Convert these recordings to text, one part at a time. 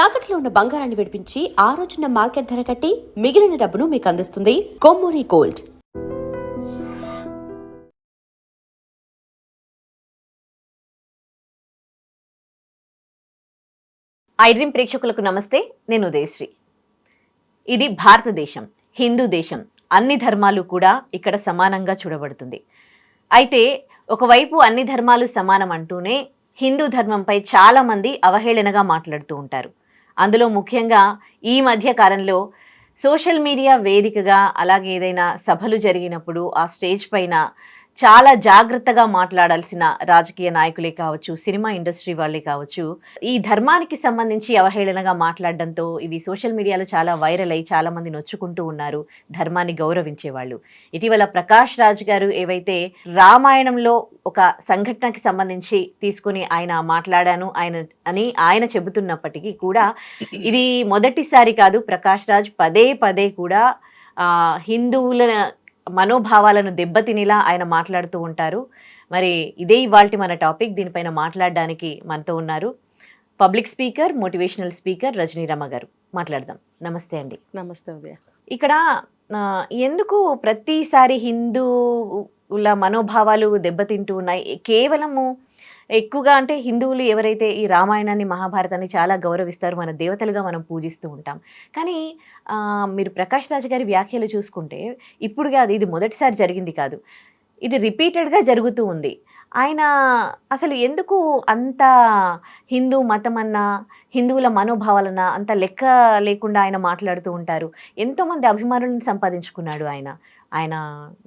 తాకట్లో ఉన్న బంగారాన్ని విడిపించి ఆ రోజున మార్కెట్ ధర కట్టి మిగిలిన డబ్బును మీకు అందిస్తుంది కొమ్మూరి గోల్డ్. ఐడ్రీమ్ ప్రేక్షకులకు నమస్తే. నేను ఉదయశ్రీ. ఇది భారతదేశం, హిందూ దేశం. అన్ని ధర్మాలు కూడా ఇక్కడ సమానంగా చూడబడుతుంది. అయితే ఒకవైపు అన్ని ధర్మాలు సమానం అంటూనే హిందూ ధర్మంపై చాలా మంది అవహేళనగా మాట్లాడుతూ ఉంటారు. అందులో ముఖ్యంగా ఈ మధ్య కాలంలో సోషల్ మీడియా వేదికగా, అలాగే ఏదైనా సభలు జరిగినప్పుడు ఆ స్టేజ్ పైన చాలా జాగ్రత్తగా మాట్లాడాల్సిన రాజకీయ నాయకులే కావచ్చు, సినిమా ఇండస్ట్రీ వాళ్ళే కావచ్చు, ఈ ధర్మానికి సంబంధించి అవహేళనగా మాట్లాడడంతో ఇవి సోషల్ మీడియాలో చాలా వైరల్ అయ్యి చాలా మంది నొచ్చుకుంటూ ఉన్నారు, ధర్మాన్ని గౌరవించే వాళ్ళు. ఇటీవల ప్రకాష్ రాజ్ గారు ఏవైతే రామాయణంలో ఒక సంఘటనకి సంబంధించి తీసుకుని ఆయన మాట్లాడాను ఆయన చెబుతున్నప్పటికీ కూడా ఇది మొదటిసారి కాదు. ప్రకాష్ రాజ్ పదే పదే కూడా హిందువుల మనోభావాలను దెబ్బతినేలా ఆయన మాట్లాడుతూ ఉంటారు. మరి ఇదే ఇవాల్టి మన టాపిక్. దీనిపైన మాట్లాడడానికి మనతో ఉన్నారు పబ్లిక్ స్పీకర్, మోటివేషనల్ స్పీకర్ రజనీరమ గారు. మాట్లాడదాం. నమస్తే అండి. నమస్తే ఉదయ. ఇక్కడ ఎందుకు ప్రతిసారి హిందువుల మనోభావాలు దెబ్బతింటూ ఉన్నాయి? కేవలము ఎక్కువగా అంటే హిందువులు ఎవరైతే ఈ రామాయణాన్ని, మహాభారతాన్ని చాలా గౌరవిస్తారు, మన దేవతలుగా మనం పూజిస్తూ ఉంటాం. కానీ మీరు ప్రకాష్ రాజ్ గారి వ్యాఖ్యలు చూసుకుంటే ఇప్పుడు కాదు, ఇది మొదటిసారి జరిగింది కాదు, ఇది రిపీటెడ్గా జరుగుతూ ఉంది. ఆయన అసలు ఎందుకు అంత హిందూ మతం అన్నా, హిందువుల మనోభావాలన్నా అంత లెక్క లేకుండా ఆయన మాట్లాడుతూ ఉంటారు. ఎంతోమంది అభిమానులను సంపాదించుకున్నాడు ఆయన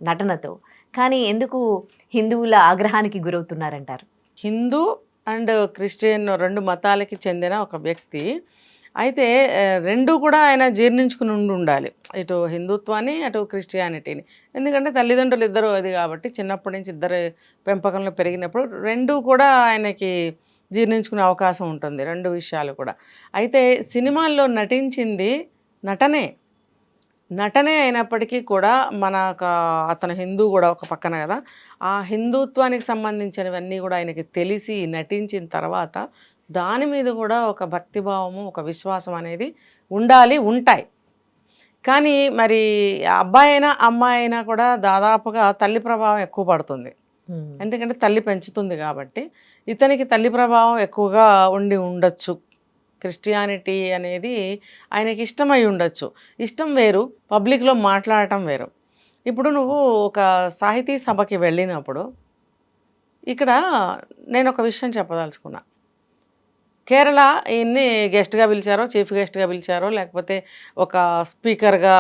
నటనతో. కానీ ఎందుకు హిందువుల ఆగ్రహానికి గురవుతున్నారంటారు? హిందూ అండ్ క్రిస్టియన్ రెండు మతాలకి చెందిన ఒక వ్యక్తి అయితే రెండు కూడా ఆయన జీర్ణించుకుని ఉండాలి, ఇటు హిందుత్వాన్ని అటు క్రిస్టియానిటీని. ఎందుకంటే తల్లిదండ్రులు ఇద్దరు అది కాబట్టి చిన్నప్పటి నుంచి ఇద్దరు పెంపకంలో పెరిగినప్పుడు రెండు కూడా ఆయనకి జీర్ణించుకునే అవకాశం ఉంటుంది, రెండు విషయాలు కూడా. అయితే సినిమాల్లో నటించింది నటనే అయినప్పటికీ కూడా అతను హిందూ కూడా ఒక పక్కన కదా, ఆ హిందుత్వానికి సంబంధించినవన్నీ కూడా ఆయనకి తెలిసి నటించిన తర్వాత దాని మీద కూడా ఒక భక్తిభావము, ఒక విశ్వాసం అనేది ఉంటాయి. కానీ మరి అబ్బాయి అయినా అమ్మాయి అయినా కూడా దాదాపుగా తల్లి ప్రభావం ఎక్కువ పడుతుంది. ఎందుకంటే తల్లి పెంచుతుంది కాబట్టి ఇతనికి తల్లి ప్రభావం ఎక్కువగా ఉండొచ్చు. క్రిస్టియానిటీ అనేది ఆయనకి ఇష్టమై ఉండొచ్చు. ఇష్టం వేరు, పబ్లిక్లో మాట్లాడటం వేరు. ఇప్పుడు నువ్వు ఒక సాహితీ సభకి వెళ్ళినప్పుడు ఇక్కడ నేను ఒక విషయం చెప్పదలుచుకున్నా. కేరళ ఈయన్ని గెస్ట్గా పిలిచారో, చీఫ్ గెస్ట్గా పిలిచారో, లేకపోతే ఒక స్పీకర్గా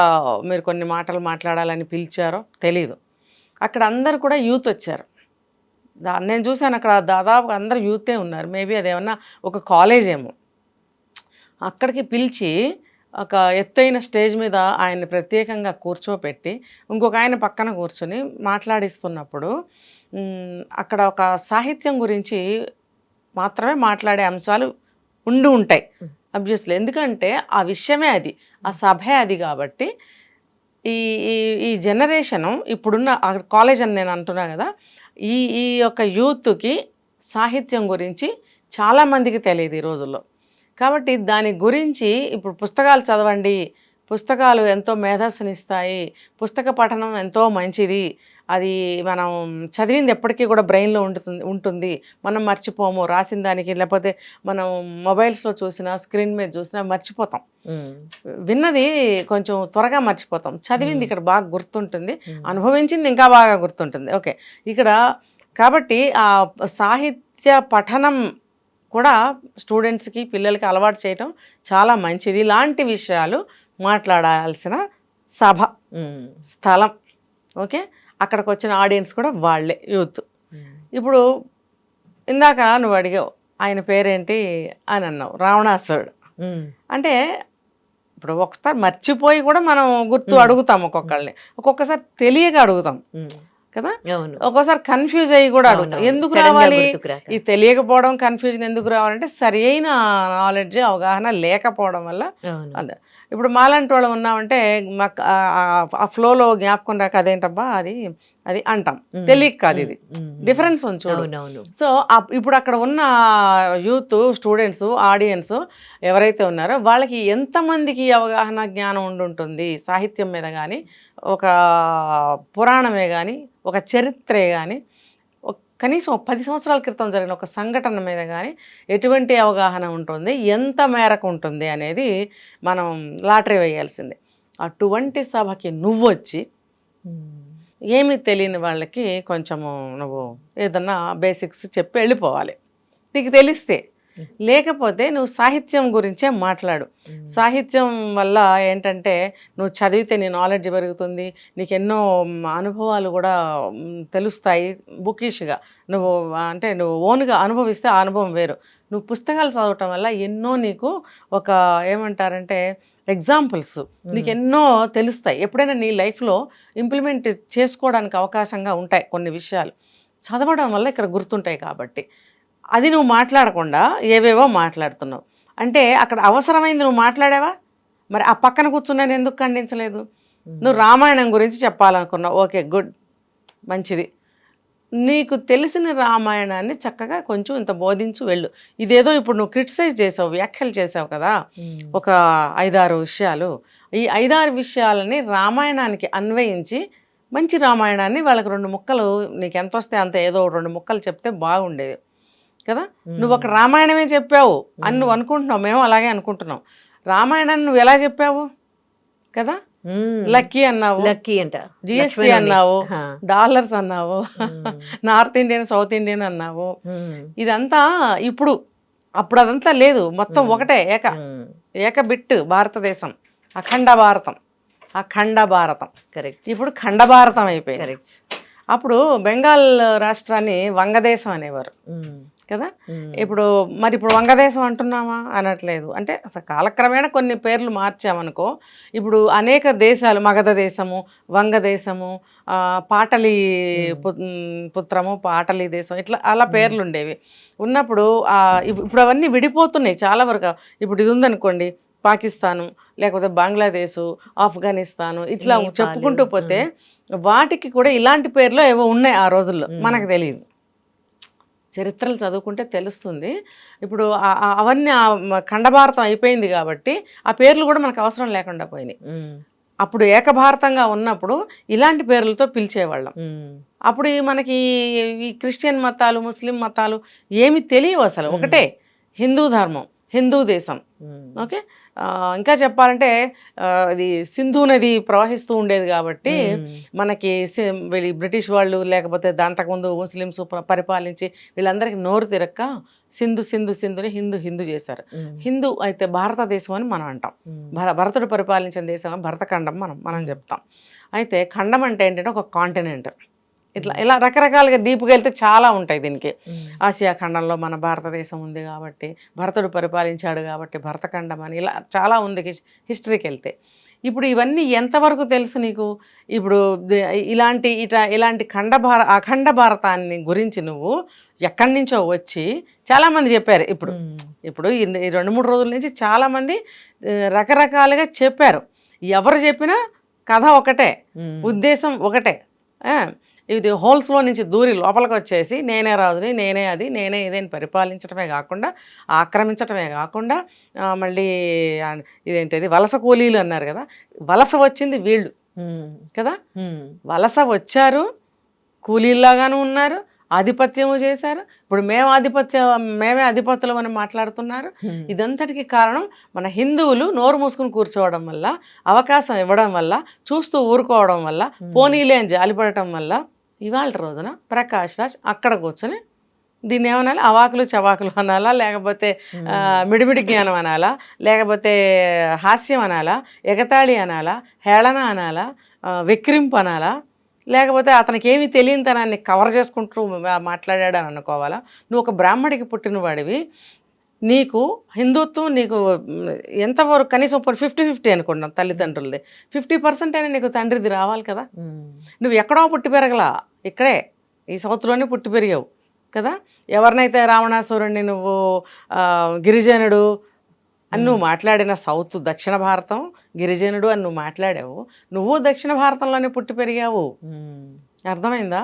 మీరు కొన్ని మాటలు మాట్లాడాలని పిలిచారో తెలీదు. అక్కడ అందరు కూడా యూత్ వచ్చారు. నేను చూశాను అక్కడ దాదాపు అందరు యూతే ఉన్నారు. మేబీ అదేమన్నా ఒక కాలేజ్ ఏమో. అక్కడికి పిలిచి ఒక ఎత్తైన స్టేజ్ మీద ఆయన్ని ప్రత్యేకంగా కూర్చోపెట్టి ఇంకొక ఆయన పక్కన కూర్చొని మాట్లాడిస్తున్నప్పుడు అక్కడ ఒక సాహిత్యం గురించి మాత్రమే మాట్లాడే అంశాలు ఉంటాయి అబ్వియస్లీ. ఎందుకంటే ఆ విషయమే అది, ఆ సభే అది. కాబట్టి ఈ ఈ జనరేషను ఇప్పుడున్న కాలేజ్ అని నేను అంటున్నా కదా, ఈ యొక్క యూత్కి సాహిత్యం గురించి చాలామందికి తెలియదు ఈ రోజుల్లో. కాబట్టి దాని గురించి ఇప్పుడు పుస్తకాలు చదవండి, పుస్తకాలు ఎంతో మేధస్సునిస్తాయి, పుస్తక పఠనం ఎంతో మంచిది, అది మనం చదివింది ఎప్పటికీ కూడా బ్రెయిన్లో ఉంటుంది, మనం మర్చిపోము రాసిన దానికి. లేకపోతే మనం మొబైల్స్లో చూసినా, స్క్రీన్ మీద చూసినా మర్చిపోతాం, విన్నది కొంచెం త్వరగా మర్చిపోతాం, చదివింది ఇక్కడ బాగా గుర్తుంటుంది, అనుభవించింది ఇంకా బాగా గుర్తుంటుంది. ఓకే, ఇక్కడ కాబట్టి ఆ సాహిత్య పఠనం కూడా స్టూడెంట్స్కి, పిల్లలకి అలవాటు చేయటం చాలా మంచిది. ఇలాంటి విషయాలు మాట్లాడాల్సిన సభ, స్థలం. ఓకే, అక్కడికి వచ్చిన ఆడియన్స్ కూడా వాళ్ళే, యూత్. ఇప్పుడు ఇందాక నువ్వు అడిగావు ఆయన పేరేంటి అని అన్నావు, రావణాసురుడు. అంటే ఇప్పుడు ఒకసారి మర్చిపోయి కూడా మనం అడుగుతాం ఒక్కొక్కళ్ళని, ఒక్కొక్కసారి తెలియక అడుగుతాం కదా, ఒక్కోసారి కన్ఫ్యూజ్ అయ్యి కూడా అడుగుతాం. ఎందుకు రావాలి ఈ తెలియకపోవడం, కన్ఫ్యూజన్ ఎందుకు రావాలంటే సరి అయిన నాలెడ్జ్, అవగాహన లేకపోవడం వల్ల. ఇప్పుడు మాలాంటి వాళ్ళు ఉన్నామంటే మాకు ఆ ఫ్లోలో జ్ఞాపకం రాక అదేంటబ్బా అది అది అంటాం, తెలియక కాదు. ఇది డిఫరెన్స్ ఉంది చూడు. అవునవును. సో ఇప్పుడు అక్కడ ఉన్న యూత్, స్టూడెంట్స్, ఆడియన్స్ ఎవరైతే ఉన్నారో వాళ్ళకి ఎంతమందికి అవగాహన జ్ఞానం ఉండుంటుంది సాహిత్యం మీద కానీ, ఒక పురాణమే కానీ, ఒక చరిత్రే కానీ, కనీసం 10 సంవత్సరాల క్రితం జరిగిన ఒక సంఘటన మీద కానీ ఎటువంటి అవగాహన ఉంటుంది, ఎంత మేరకు ఉంటుంది అనేది మనం లాటరీ వేయాల్సిందే. అటువంటి సభకి నువ్వు వచ్చి ఏమీ తెలియని వాళ్ళకి కొంచెము నువ్వు ఏదన్నా బేసిక్స్ చెప్పి వెళ్ళిపోవాలి, నీకు తెలిస్తే. లేకపోతే నువ్వు సాహిత్యం గురించే మాట్లాడు. సాహిత్యం వల్ల ఏంటంటే నువ్వు చదివితే నీ నాలెడ్జ్ పెరుగుతుంది, నీకు ఎన్నో అనుభవాలు కూడా తెలుస్తాయి బుకిష్గా. నువ్వు అంటే నువ్వు ఓన్గా అనుభవిస్తే ఆ అనుభవం వేరు. నువ్వు పుస్తకాలు చదవటం వల్ల ఎన్నో నీకు ఒక ఏమంటారంటే ఎగ్జాంపుల్స్ నీకు ఎన్నో తెలుస్తాయి. ఎప్పుడైనా నీ లైఫ్లో ఇంప్లిమెంట్ చేసుకోవడానికి అవకాశంగా ఉంటాయి కొన్ని విషయాలు, చదవడం వల్ల ఇక్కడ గుర్తుంటాయి. కాబట్టి అది నువ్వు మాట్లాడకుండా ఏవేవో మాట్లాడుతున్నావు అంటే అక్కడ అవసరమైంది నువ్వు మాట్లాడావా? మరి ఆ పక్కన కూర్చున్నాను ఎందుకు ఖండించలేదు? నువ్వు రామాయణం గురించి చెప్పాలనుకున్నావు, ఓకే గుడ్, మంచిది. నీకు తెలిసిన రామాయణాన్ని చక్కగా కొంచెం ఇంత బోధించు వెళ్ళు. ఇదేదో ఇప్పుడు నువ్వు క్రిటిసైజ్ చేసావు, వ్యాఖ్యలు చేసావు కదా, ఒక 5-6 విషయాలు. ఈ 5-6 విషయాలని రామాయణానికి అన్వయించి మంచి రామాయణాన్ని వాళ్ళకి 2 ముక్కలు, నీకు ఎంత వస్తే అంత ఏదో 2 ముక్కలు చెప్తే బాగుండేది కదా. నువ్వు ఒక రామాయణమే చెప్పావు అని నువ్వు అనుకుంటున్నావు, మేము అలాగే అనుకుంటున్నాం. రామాయణాన్ని నువ్వు ఎలా చెప్పావు కదా, లక్కీ అన్నావు, లక్కీ అంట, జిఎస్టీ అన్నావు, డాలర్స్ అన్నావు, నార్త్ ఇండియన్, సౌత్ ఇండియన్ అన్నావు. ఇదంతా అప్పుడు అదంతా లేదు, మొత్తం ఒకటే ఏక బిట్ భారతదేశం, అఖండ భారతం. కరెక్ట్. ఇప్పుడు ఖండ భారతం అయిపోయింది. కరెక్ట్. అప్పుడు బెంగాల్ రాష్ట్రాన్ని వంగదేశం అనేవారు కదా. ఇప్పుడు వంగదేశం అంటున్నామా? అనట్లేదు. అంటే అసలు కాలక్రమేణా కొన్ని పేర్లు మార్చామనుకో. ఇప్పుడు అనేక దేశాలు, మగధ దేశము, వంగదేశము, పాటలి పుత్రము, పాటలి దేశం, ఇట్లా అలా పేర్లు ఉండేవి. ఉన్నప్పుడు ఇప్పుడు అవన్నీ విడిపోతున్నాయి చాలా వరకు. ఇప్పుడు ఇది ఉందనుకోండి, పాకిస్తాను, లేకపోతే బంగ్లాదేశు, ఆఫ్ఘనిస్తాను, ఇట్లా చెప్పుకుంటూ పోతే వాటికి కూడా ఇలాంటి పేర్లు ఏవో ఉన్నాయి ఆ రోజుల్లో, మనకు తెలియదు. చరిత్రలు చదువుకుంటే తెలుస్తుంది. ఇప్పుడు అవన్నీ ఖండభారతం అయిపోయింది కాబట్టి ఆ పేర్లు కూడా మనకు అవసరం లేకుండా పోయినాయి. అప్పుడు ఏకభారతంగా ఉన్నప్పుడు ఇలాంటి పేర్లతో పిలిచేవాళ్ళం. అప్పుడు మనకి ఈ క్రిస్టియన్ మతాలు, ముస్లిం మతాలు ఏమి తెలియవు అసలు. ఒకటే హిందూ ధర్మం, హిందూ దేశం. ఓకే. ఇంకా చెప్పాలంటే ఇది సింధు నది ప్రవహిస్తూ ఉండేది కాబట్టి మనకి బ్రిటిష్ వాళ్ళు, లేకపోతే అంతకుముందు ముస్లిమ్స్ పరిపాలించి వీళ్ళందరికీ నోరు తిరక్క సింధుని హిందూ చేశారు. హిందూ అయితే భారతదేశం అని మనం అంటాం. భరతుడు పరిపాలించిన దేశం భరతఖండం మనం చెప్తాం. అయితే ఖండం అంటే ఏంటంటే ఒక కాంటినెంట్. ఇలా రకరకాలుగా డీప్గా వెళ్తే చాలా ఉంటాయి దీనికి. ఆసియా ఖండంలో మన భారతదేశం ఉంది కాబట్టి, భరతుడు పరిపాలించాడు కాబట్టి భరతఖండం అని, ఇలా చాలా ఉంది హిస్టరీకి వెళ్తే. ఇప్పుడు ఇవన్నీ ఎంతవరకు తెలుసు నీకు? ఇప్పుడు ఇలాంటి అఖండ భారతాన్ని గురించి నువ్వు ఎక్కడి నుంచో వచ్చి చాలామంది చెప్పారు. ఇప్పుడు ఈ 2-3 రోజుల నుంచి చాలామంది రకరకాలుగా చెప్పారు. ఎవరు చెప్పినా కథ ఒకటే, ఉద్దేశం ఒకటే. ఇది హోల్స్లో నుంచి దూరి లోపలికి వచ్చేసి నేనే రాజుని, నేనే అది, నేనే ఇదేని పరిపాలించడమే కాకుండా, ఆక్రమించడమే కాకుండా, మళ్ళీ ఇదేంటిది వలస కూలీలు అన్నారు కదా, వలస వచ్చింది వీళ్ళు కదా. వలస వచ్చారు, కూలీల్లాగాను ఉన్నారు, ఆధిపత్యము చేశారు. ఇప్పుడు మేమే ఆధిపత్యులం అని మాట్లాడుతున్నారు. ఇదంతటికి కారణం మన హిందువులు నోరు మూసుకుని కూర్చోవడం వల్ల, అవకాశం ఇవ్వడం వల్ల, చూస్తూ ఊరుకోవడం వల్ల, పోనీలే అని జాలిపడటం వల్ల ఇవాళ రోజున ప్రకాష్ రాజ్ అక్కడ కూర్చొని దీన్ని ఏమనాలి, అవాకులు చవాకులు అనాలా, లేకపోతే మిడిమిడి జ్ఞానం అనాలా, లేకపోతే హాస్యం అనాలా, ఎగతాళి అనాలా, హేళన అనాలా, వెక్కిరింపు అనాలా, లేకపోతే అతనికి ఏమీ తెలియని తనాన్ని కవర్ చేసుకుంటూ మాట్లాడాడు అని అనుకోవాలా? నువ్వు ఒక బ్రాహ్మడికి పుట్టినవాడివి, నీకు హిందుత్వం నీకు ఎంతవరకు కనీసం 50-50 అనుకున్నాం తల్లిదండ్రులది, 50% అయినా నీకు తండ్రిది రావాలి కదా. నువ్వు ఎక్కడో పుట్టి పెరగలా, ఇక్కడే ఈ సౌత్లోనే పుట్టి పెరిగావు కదా. ఎవరినైతే రావణాసురుణ్ణి నువ్వు గిరిజనుడు అని నువ్వు మాట్లాడిన సౌత్ దక్షిణ భారతం గిరిజనుడు అని నువ్వు మాట్లాడావు, నువ్వు దక్షిణ భారతంలోనే పుట్టి పెరిగావు అర్థమైందా?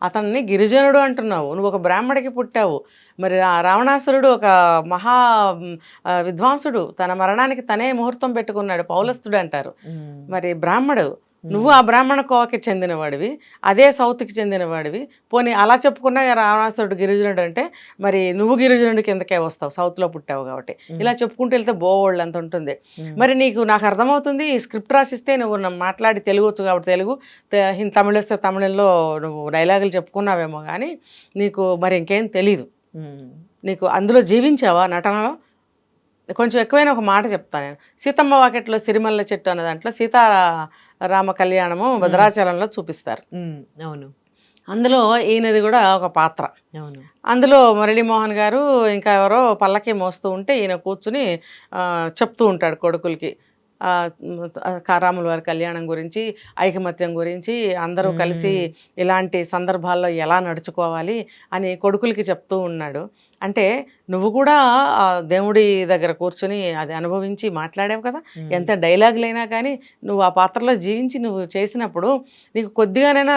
అతన్ని గిరిజనుడు అంటున్నావు, నువ్వు ఒక బ్రాహ్మడికి పుట్టావు. మరి రావణాసురుడు ఒక మహా విద్వాంసుడు, తన మరణానికి తనే ముహూర్తం పెట్టుకున్నాడు, పౌలస్తుడు అంటారు. మరి బ్రాహ్మడు, నువ్వు ఆ బ్రాహ్మణ కోవకి చెందినవాడివి, అదే సౌత్కి చెందినవాడివి. పోనీ అలా చెప్పుకున్నా రావణాసురుడు గిరిజనుడు అంటే మరి నువ్వు గిరిజనుడి కిందకే వస్తావు, సౌత్లో పుట్టావు కాబట్టి. ఇలా చెప్పుకుంటూ వెళ్తే బోళ్ళు అంత ఉంటుంది. మరి నాకు అర్థమవుతుంది, ఈ స్క్రిప్ట్ రాసిస్తే నువ్వు మాట్లాడి తెలుగు వచ్చు కాబట్టి తెలుగు, తమిళ వస్తే తమిళంలో నువ్వు డైలాగులు చెప్పుకున్నావేమో కానీ నీకు మరి ఇంకేం తెలీదు. నీకు అందులో జీవించావా నటనలో? కొంచెం ఎక్కువైనా ఒక మాట చెప్తాను నేను. సీతమ్మ వాకిట్లో సిరిమల్ల చెట్టు అన్న దాంట్లో సీతారామ కళ్యాణము భద్రాచలంలో చూపిస్తారు. అవును. అందులో ఈయనది కూడా ఒక పాత్ర. అందులో మురళీమోహన్ గారు ఇంకా ఎవరో పల్లకి మోస్తూ ఉంటే ఈయన కూర్చుని చెప్తూ ఉంటాడు కొడుకులకి రాముల వారి కళ్యాణం గురించి, ఐకమత్యం గురించి, అందరూ కలిసి ఇలాంటి సందర్భాల్లో ఎలా నడుచుకోవాలి అని కొడుకులకి చెప్తూ ఉన్నాడు. అంటే నువ్వు కూడా దేవుడి దగ్గర కూర్చొని అది అనుభవించి మాట్లాడావు కదా. ఎంత డైలాగులైనా కానీ నువ్వు ఆ పాత్రలో జీవించి నువ్వు చేసినప్పుడు నీకు కొద్దిగానైనా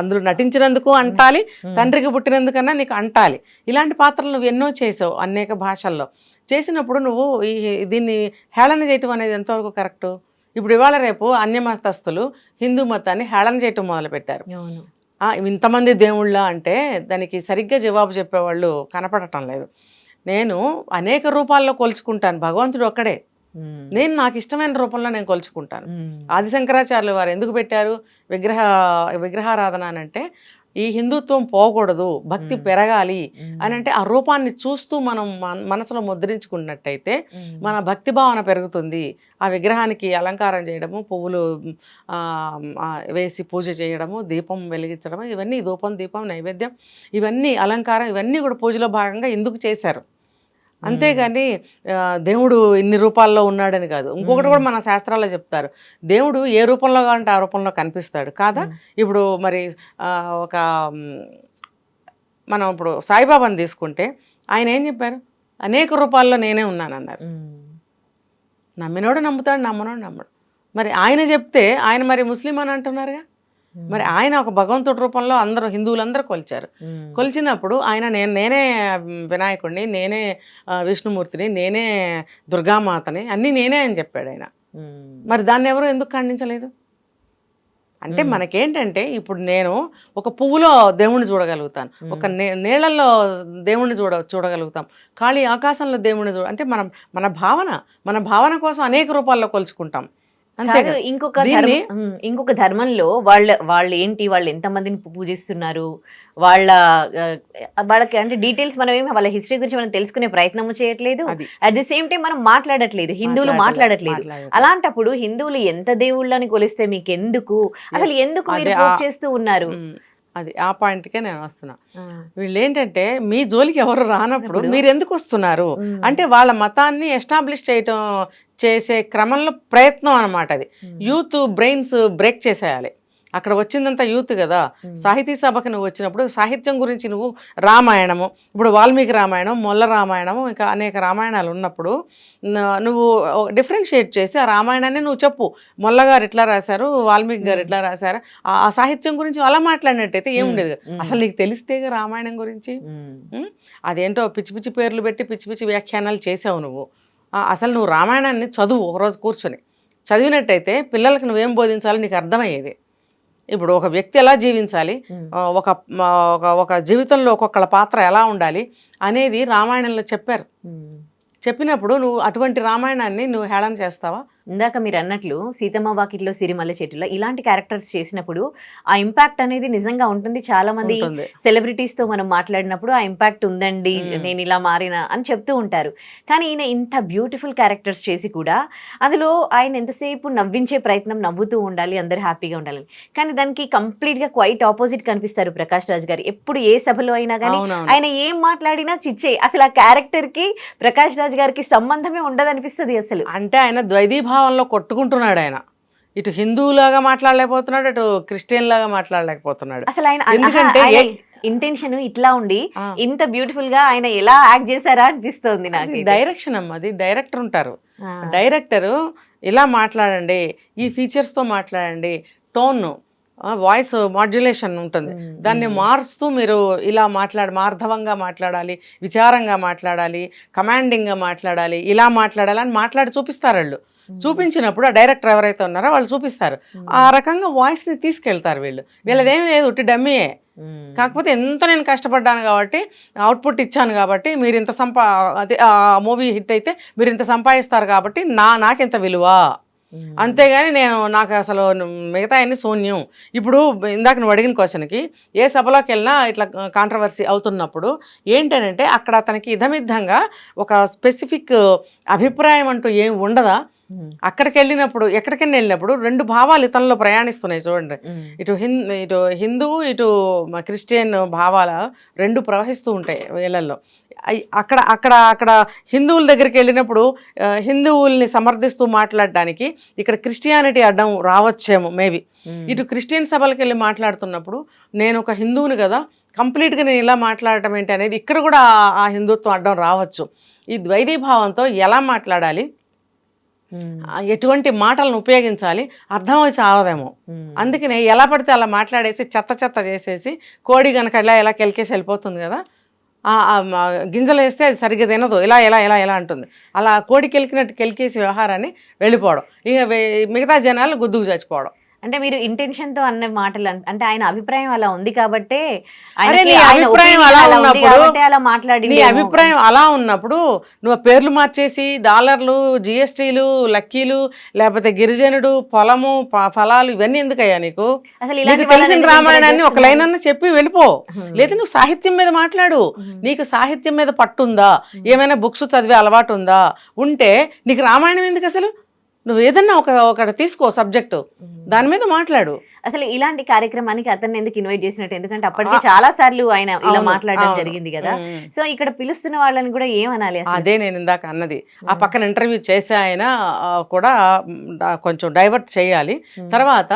అందులో నటించినందుకు అంటాలి, తండ్రికి పుట్టినందుకన్నా నీకు అంటాలి. ఇలాంటి పాత్రలు నువ్వు ఎన్నో చేసావు అనేక భాషల్లో. చేసినప్పుడు నువ్వు దీన్ని హేళన చేయటం అనేది ఎంతవరకు కరెక్టు? ఇప్పుడు ఇవాళ రేపు అన్యమతస్థులు హిందూ మతాన్ని హేళన చేయటం మొదలుపెట్టారు. ఇంతమంది దేవుళ్ళ అంటే దానికి సరిగ్గా జవాబు చెప్పేవాళ్ళు కనపడటం లేదు. నేను అనేక రూపాల్లో కొలుచుకుంటాను, భగవంతుడు ఒక్కడే. నేను నాకు ఇష్టమైన రూపంలో నేను కొలుచుకుంటాను. ఆదిశంకరాచార్యులు వారు ఎందుకు పెట్టారు విగ్రహారాధన అని అంటే, ఈ హిందుత్వం పోకూడదు, భక్తి పెరగాలి అని అంటే ఆ రూపాన్ని చూస్తూ మనం మనసులో ముద్రించుకున్నట్టయితే మన భక్తి భావన పెరుగుతుంది. ఆ విగ్రహానికి అలంకారం చేయడము, పువ్వులు వేసి పూజ చేయడము, దీపం వెలిగించడము, ఇవన్నీ ధూపం దీపం నైవేద్యం, ఇవన్నీ అలంకారం, ఇవన్నీ కూడా పూజలో భాగంగా ఎందుకు చేశారు. అంతేగాని దేవుడు ఇన్ని రూపాల్లో ఉన్నాడని కాదు. ఇంకొకటి కూడా మన శాస్త్రాల్లో చెప్తారు, దేవుడు ఏ రూపంలో కావాలంటే ఆ రూపంలో కనిపిస్తాడు కాదా. ఇప్పుడు మరి మనం ఇప్పుడు సాయిబాబాని తీసుకుంటే ఆయన ఏం చెప్పారు, అనేక రూపాల్లో నేనే ఉన్నానన్నారు. నమ్మినోడు నమ్ముతాడు, నమ్మనోడు నమ్మడు. మరి ఆయన చెప్తే ఆయన మరి ముస్లిం అని అంటున్నారుగా. మరి ఆయన ఒక భగవంతుడి రూపంలో అందరూ హిందువులందరూ కొలిచారు. కొలిచినప్పుడు ఆయన నేనే వినాయకుడిని, నేనే విష్ణుమూర్తిని, నేనే దుర్గామాతని, అన్నీ నేనే అని చెప్పాడు ఆయన. మరి దాన్ని ఎవరు ఎందుకు ఖండించలేదు? అంటే మనకేంటంటే ఇప్పుడు నేను ఒక పువ్వులో దేవుణ్ణి చూడగలుగుతాను, ఒక నీళ్ళల్లో దేవుణ్ణి చూడగలుగుతాం, ఖాళీ ఆకాశంలో దేవుణ్ణి అంటే మన భావన కోసం అనేక రూపాల్లో కొలుచుకుంటాం. ఇంకొక ధర్మంలో వాళ్ళు ఏంటి, వాళ్ళు ఎంతమందిని పూజిస్తున్నారు, వాళ్ళకి అంటే డీటెయిల్స్ మనం ఏమి వాళ్ళ హిస్టరీ గురించి మనం తెలుసుకునే ప్రయత్నం చేయట్లేదు. అట్ ది సేమ్ టైం మనం మాట్లాడట్లేదు, హిందువులు మాట్లాడట్లేదు. అలాంటప్పుడు హిందువులు ఎంత దేవుళ్ళని కొలిస్తే మీకు ఎందుకు, అసలు ఎందుకు మీరు చేస్తూ ఉన్నారు? అది ఆ పాయింట్కే నేను వస్తున్నా. వీళ్ళు ఏంటంటే మీ జోలికి ఎవరు రానప్పుడు మీరు ఎందుకు వస్తున్నారు అంటే వాళ్ళ మతాన్ని ఎస్టాబ్లిష్ చేసే క్రమంలో ప్రయత్నం అన్నమాట. అది యూత్ బ్రెయిన్స్ బ్రేక్ చేసేయాలి. అక్కడ వచ్చిందంతా యూత్ కదా. సాహితీ సభకు నువ్వు వచ్చినప్పుడు సాహిత్యం గురించి నువ్వు రామాయణము, ఇప్పుడు వాల్మీకి రామాయణం, మొల్ల రామాయణము, ఇంకా అనేక రామాయణాలు ఉన్నప్పుడు నువ్వు డిఫరెన్షియేట్ చేసి ఆ రామాయణాన్ని నువ్వు చెప్పు. మొల్ల గారు ఇట్లా రాశారు, వాల్మీకి గారు ఇట్లా రాశారు, ఆ సాహిత్యం గురించి అలా మాట్లాడినట్టయితే ఏముండేది. అసలు నీకు తెలిస్తేగా రామాయణం గురించి. అదేంటో పిచ్చి పిచ్చి పేర్లు పెట్టి పిచ్చి పిచ్చి వ్యాఖ్యానాలు చేసావు నువ్వు. అసలు నువ్వు రామాయణాన్ని చదువు, ఒకరోజు కూర్చొని చదివినట్టయితే పిల్లలకు నువ్వేం బోధించాలో నీకు అర్థమయ్యేది. ఇప్పుడు ఒక వ్యక్తి ఎలా జీవించాలి, ఒక జీవితంలో ఒక్కొక్కళ్ళ పాత్ర ఎలా ఉండాలి అనేది రామాయణంలో చెప్పారు. చెప్పినప్పుడు నువ్వు అటువంటి రామాయణాన్ని నువ్వు హేళన చేస్తావా? ఇందాక మీరు అన్నట్లు సీతమ్మ వాకిట్లో సిరిమల్ల చెట్టులో ఇలాంటి క్యారెక్టర్స్ చేసినప్పుడు ఆ ఇంపాక్ట్ అనేది నిజంగా ఉంటుంది. చాలా మంది సెలబ్రిటీస్ తో మనం మాట్లాడినప్పుడు ఆ ఇంపాక్ట్ ఉందండి, నేను ఇలా మారిన అని చెప్తూ ఉంటారు. కానీ ఈయన ఇంత బ్యూటిఫుల్ క్యారెక్టర్స్ చేసి కూడా అందులో ఆయన ఎంతసేపు నవ్వించే ప్రయత్నం, నవ్వుతూ ఉండాలి, అందరు హ్యాపీగా ఉండాలి. కానీ దానికి కంప్లీట్ గా క్వైట్ ఆపోజిట్ కనిపిస్తారు ప్రకాష్ రాజ్ గారు. ఎప్పుడు ఏ సభలో అయినా కానీ ఆయన ఏం మాట్లాడినా చిచ్చే. అసలు ఆ క్యారెక్టర్ కి ప్రకాష్ రాజ్ గారికి సంబంధమే ఉండదు అనిపిస్తుంది. అసలు అంటే ఆయన ద్వైతీభావంలో కొట్టుకుంటున్నాడు. ఆయన ఇటు హిందువులాగా మాట్లాడలేకపోతున్నాడు, అటు క్రిస్టియన్ లాగా మాట్లాడలేకపోతున్నాడు. అసలు ఆయన ఎందుకంటే ఇంటెన్షన్ ఇట్లా ఉండి ఇంత బ్యూటిఫుల్ గా ఆయన ఎలా యాక్ట్ చేశారా అనిపిస్తుంది నాకు. డైరెక్షన్ అమ్మ, అది డైరెక్టర్ ఉంటారు. డైరెక్టరు ఇలా మాట్లాడండి, ఈ ఫీచర్స్ తో మాట్లాడండి, టోన్ వాయిస్ మాడ్యులేషన్ ఉంటుంది, దాన్ని మారుస్తూ మీరు ఇలా మార్ధవంగా మాట్లాడాలి, విచారంగా మాట్లాడాలి, కమాండింగ్గా మాట్లాడాలి, ఇలా మాట్లాడాలి అని మాట్లాడి చూపిస్తారు వాళ్ళు. చూపించినప్పుడు ఆ డైరెక్టర్ ఎవరైతే ఉన్నారో వాళ్ళు చూపిస్తారు, ఆ రకంగా వాయిస్ని తీసుకెళ్తారు వీళ్ళు. వీళ్ళదేమీ లేదు, ఉట్టి డమ్మీయే. కాకపోతే ఎంతో నేను కష్టపడ్డాను కాబట్టి, అవుట్పుట్ ఇచ్చాను కాబట్టి, మీరు ఇంత అదే ఆ మూవీ హిట్ అయితే మీరు ఇంత సంపాదిస్తారు కాబట్టి నాకింత విలువ, అంతేగాని నాకు అసలు మిగతా అన్ని శూన్యం. ఇప్పుడు ఇందాక నువ్వు అడిగిన క్వశ్చన్కి, ఏ సభలోకి వెళ్ళినా ఇట్లా కాంట్రవర్సీ అవుతున్నప్పుడు ఏంటంటే అక్కడ అతనికి ఇదమిద్దంగా ఒక స్పెసిఫిక్ అభిప్రాయం అంటూ ఏం ఉండదా? ఎక్కడికైనా వెళ్ళినప్పుడు రెండు భావాలు ఇతనిలో ప్రయాణిస్తున్నాయి చూడండి, ఇటు హిందూ ఇటు క్రిస్టియన్ భావాల రెండు ప్రవహిస్తూ ఉంటాయి వీళ్ళల్లో. అక్కడ అక్కడ అక్కడ హిందువుల దగ్గరికి వెళ్ళినప్పుడు హిందువుల్ని సమర్థిస్తూ మాట్లాడడానికి ఇక్కడ క్రిస్టియానిటీ అడ్డం రావచ్చేమో మేబీ. ఇటు క్రిస్టియన్ సభలకు వెళ్ళి మాట్లాడుతున్నప్పుడు నేను ఒక హిందువుని కదా, కంప్లీట్గా నేను ఇలా మాట్లాడటం ఏంటి అనేది ఇక్కడ కూడా ఆ హిందుత్వం అడ్డం రావచ్చు. ఈ ద్వైతీభావంతో ఎలా మాట్లాడాలి, ఎటువంటి మాటలను ఉపయోగించాలి అర్థం వచ్చి ఆవదేమో. అందుకనే ఎలా పడితే అలా మాట్లాడేసి చెత్త చేసేసి, కోడి కనుక ఇలా కెలికేసి వెళ్ళిపోతుంది కదా, గింజలు వేస్తే అది సరిగ్గా తినదు, ఇలా అంటుంది. అలా కోడి కెలికేసి వ్యవహారాన్ని వెళ్ళిపోవడం, ఇక మిగతా జనాలు గుద్దుకు చచ్చిపోవడం. అంటే మీరు ఇంటెన్షన్ తో అన్న మాటలు, అంటే ఆయన అభిప్రాయం అలా ఉంది కాబట్టి, నీ అభిప్రాయం అలా ఉన్నప్పుడు నువ్వు పేర్లు మార్చేసి డాలర్లు, జిఎస్టీలు, లక్కీలు, లేకపోతే గిరిజనుడు, పొలము, ఫలాలు ఇవన్నీ ఎందుకయ్యా నీకు? నీకు తెలిసిన రామాయణాన్ని ఒక లైన్ అన్న చెప్పి వెళ్ళిపో. లేదా నువ్వు సాహిత్యం మీద మాట్లాడు, నీకు సాహిత్యం మీద పట్టుందా, ఏమైనా బుక్స్ చదివే అలవాటు ఉందా, ఉంటే నీకు రామాయణం ఎందుకు అసలు? నువ్వు ఏదన్నా ఒకటి తీసుకో సబ్జెక్టు, దాని మీద మాట్లాడు. అసలు ఇలాంటి కార్యక్రమానికి అతన్ని ఎందుకు ఇన్వైట్ చేసినట్టు? ఎందుకంటే అప్పటికే చాలా సార్లు ఆయన ఇలా మాట్లాడడం జరిగింది కదా, సో ఇక్కడ పిలుస్తున్న వాళ్ళని కూడా ఏమనాలి? అదే నేను ఇందాక అన్నది, ఆ పక్కన ఇంటర్వ్యూ చేసే ఆయన కూడా కొంచెం డైవర్ట్ చేయాలి. తర్వాత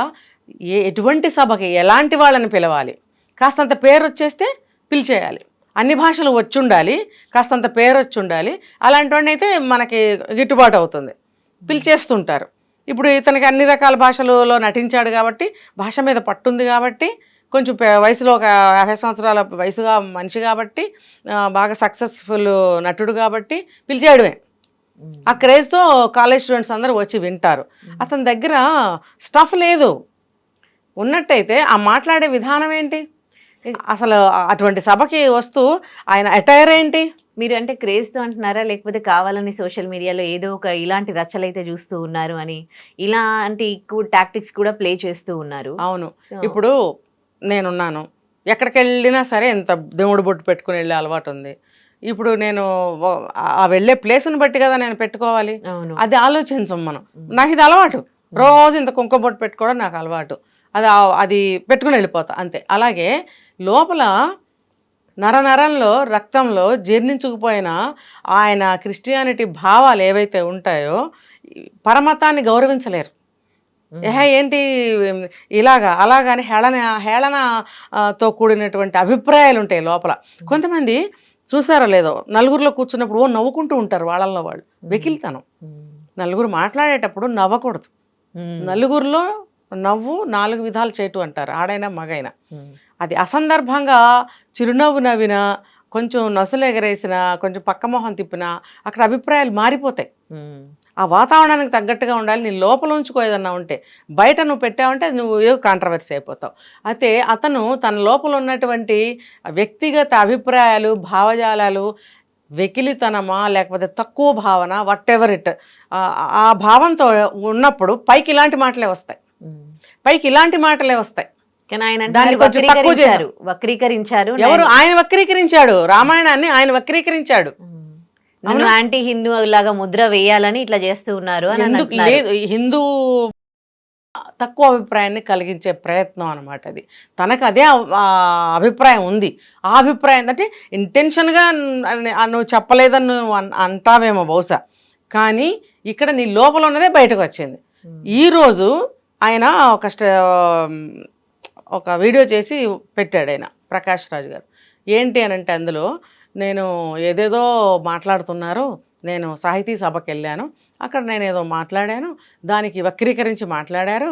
ఎటువంటి సభకి ఎలాంటి వాళ్ళని పిలవాలి, కాస్తంత పేరు వచ్చేస్తే పిలిచేయాలి. అన్ని భాషలు వచ్చి ఉండాలి, కాస్తంత పేరు వచ్చి ఉండాలి. అలాంటి వాడిని అయితే మనకి గిట్టుబాటు అవుతుంది, పిలిచేస్తుంటారు. ఇప్పుడు ఇతనికి అన్ని రకాల భాషలలో నటించాడు కాబట్టి, భాష మీద పట్టుంది కాబట్టి, కొంచెం వయసులో ఒక 50 సంవత్సరాల వయసుగా మనిషి కాబట్టి, బాగా సక్సెస్ఫుల్ నటుడు కాబట్టి పిలిచేయడమే. ఆ క్రేజ్తో కాలేజ్ స్టూడెంట్స్ అందరూ వచ్చి వింటారు. అతని దగ్గర స్టఫ్ లేదు. ఉన్నట్టయితే ఆ మాట్లాడే విధానం ఏంటి, అసలు అటువంటి సభకి వస్తూ ఆయన అటైర్ ఏంటి? మీరు అంటే క్రేజ్తో అంటున్నారా, లేకపోతే కావాలని సోషల్ మీడియాలో ఏదో ఒక ఇలాంటి రచ్చలైతే చూస్తూ ఉన్నారు అని, ఇలాంటి టాక్టిక్స్ కూడా ప్లే చేస్తూ ఉన్నారు? అవును. ఇప్పుడు నేనున్నాను, ఎక్కడికి వెళ్ళినా సరే ఎంత దేవుడు బొట్టు పెట్టుకుని వెళ్ళే అలవాటు ఉంది. ఇప్పుడు నేను ఆ వెళ్ళే ప్లేస్ని బట్టి కదా నేను పెట్టుకోవాలి, అది ఆలోచించం మనం. నాకు ఇది అలవాటు, రోజు ఇంత కుంకుమ బొట్టు పెట్టుకోవడం నాకు అలవాటు, అది పెట్టుకుని వెళ్ళిపోతా అంతే. అలాగే లోపల నరంలో రక్తంలో జీర్ణించుకుపోయిన ఆయన క్రిస్టియానిటీ భావాలు ఏవైతే ఉంటాయో పరమతాన్ని గౌరవించలేరు. ఏంటి అలాగని హేళనతో కూడినటువంటి అభిప్రాయాలు ఉంటాయి లోపల. కొంతమంది చూసారో లేదో, నలుగురిలో కూర్చున్నప్పుడు నవ్వుకుంటూ ఉంటారు, వాళ్ళల్లో వాళ్ళు వెకిలితనం. నలుగురు మాట్లాడేటప్పుడు నవ్వకూడదు. నలుగురిలో నవ్వు 4 విధాలు చేటు అంటారు, ఆడైనా మగైనా. అది అసందర్భంగా చిరునవ్వు నవ్వినా, కొంచెం నొసలు ఎగరేసినా, కొంచెం పక్క మొహం తిప్పినా అక్కడ అభిప్రాయాలు మారిపోతాయి. ఆ వాతావరణానికి తగ్గట్టుగా ఉండాలి. నీ లోపల ఉంచుకో ఏదన్నా ఉంటే, బయట నువ్వు పెట్టావంటే నువ్వు ఏదో కాంట్రవర్సీ అయిపోతావు. అయితే అతను తన లోపల ఉన్నటువంటి వ్యక్తిగత అభిప్రాయాలు, భావజాలాలు, వెకిలితనమా లేకపోతే తక్కువ భావన, వాట్ ఎవర్ ఇట్, ఆ భావంతో ఉన్నప్పుడు పైకి ఇలాంటి మాటలే వస్తాయి. దాన్ని కొంచెం తక్కువ చేశారు, వక్రీకరించారు. ఎవరు? ఆయన వక్రీకరించాడు, రామాయణాన్ని ఆయన వక్రీకరించాడు. నన్ను యాంటీ హిందూ లాగా ముద్ర వేయాలని ఇట్లా చేస్తూ ఉన్నారు అని. లేదు, హిందూ తక్కువ అభిప్రాయాన్ని కలిగించే ప్రయత్నం అనమాట అది. తనకు అదే అభిప్రాయం ఉంది. ఆ అభిప్రాయం అంటే ఇంటెన్షన్గా నువ్వు చెప్పలేదని నువ్వు అంటావేమో బహుశా, కానీ ఇక్కడ నీ లోపల ఉన్నదే బయటకు వచ్చింది. ఈరోజు ఆయన ఒక వీడియో చేసి పెట్టాడు ఆయన, ప్రకాష్ రాజ్ గారు. ఏంటి అని అంటే అందులో, నేను ఏదేదో మాట్లాడుతున్నారు, నేను సాహితీ సభకి వెళ్ళాను, అక్కడ నేను ఏదో మాట్లాడాను, దానికి వక్రీకరించి మాట్లాడారు,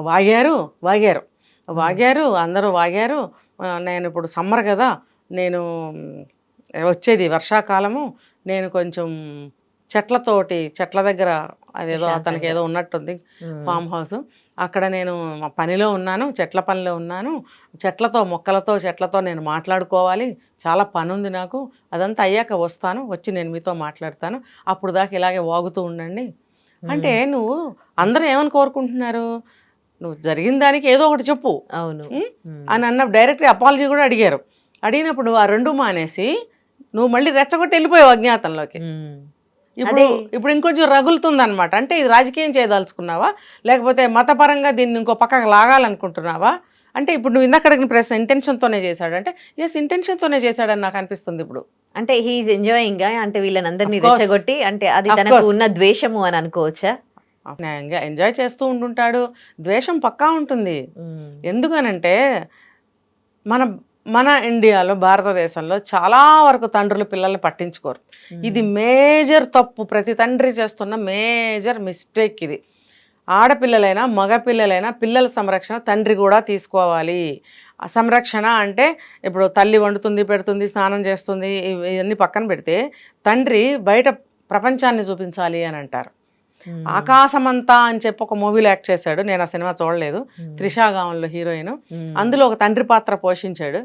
వాగారు. వాగారు, అందరూ వాగారు. నేను ఇప్పుడు సమ్మర్ కదా, నేను వచ్చేది వర్షాకాలము, నేను కొంచెం చెట్ల దగ్గర అదేదో అతనికి ఏదో ఉన్నట్టుంది ఫామ్ హౌస్, అక్కడ నేను మా పనిలో ఉన్నాను, చెట్ల పనిలో ఉన్నాను, చెట్లతో నేను మాట్లాడుకోవాలి, చాలా పని ఉంది నాకు, అదంతా అయ్యాక వస్తాను, వచ్చి నేను మీతో మాట్లాడతాను, అప్పుడు దాకా ఇలాగే వాగుతూ ఉండండి అంటే, నువ్వు అందరూ ఏమని కోరుకుంటున్నారు, నువ్వు జరిగిన దానికి ఏదో ఒకటి చెప్పు అవును అని అన్న డైరెక్ట్గా అపాలజీ కూడా అడిగారు. అడిగినప్పుడు ఆ రెండు మానేసి నువ్వు మళ్ళీ రెచ్చగొట్టి వెళ్ళిపోయావు అజ్ఞాతంలోకి. ఇప్పుడు ఇంకొంచెం రగులుతుంది అనమాట. అంటే ఇది రాజకీయం చేయదలుచుకున్నావా, లేకపోతే మతపరంగా దీన్ని ఇంకో పక్కకు లాగాలనుకుంటున్నావా అంటే, ఇప్పుడు నువ్వు ఇందాక అడిగిన ప్రశ్న ఇంటెన్షన్తోనే చేశాడు అంటే, ఎస్ ఇంటెన్షన్తోనే చేశాడని నాకు అనిపిస్తుంది ఇప్పుడు. అంటే హీఈస్ ఎంజాయింగ్ అంటే వీళ్ళని అందరినీ రెచ్చగొట్టి, అంటే అది తనకు ఉన్న ద్వేషము అని అనుకోవచ్చా? ఎంజాయ్ చేస్తూ ఉంటుంటాడు, ద్వేషం పక్కా ఉంటుంది. ఎందుకనంటే మన ఇండియాలో, భారతదేశంలో చాలా వరకు తండ్రులు పిల్లల్ని పట్టించుకోరు. ఇది మేజర్ తప్పు, ప్రతి తండ్రి చేస్తున్న మేజర్ మిస్టేక్ ఇది. ఆడపిల్లలైనా మగపిల్లలైనా పిల్లల సంరక్షణ తండ్రి కూడా తీసుకోవాలి. సంరక్షణ అంటే ఇప్పుడు తల్లి వండుతుంది, పెడుతుంది, స్నానం చేస్తుంది, ఇవన్నీ పక్కన పెడితే తండ్రి బయట ప్రపంచాన్ని చూపించాలి అని అంటారు. ఆకాశమంతా అని చెప్పి ఒక మూవీలో యాక్ట్ చేశాడు, నేను ఆ సినిమా చూడలేదు, త్రిషా గావన్లో హీరోయిన్. అందులో ఒక తండ్రి పాత్ర పోషించాడు.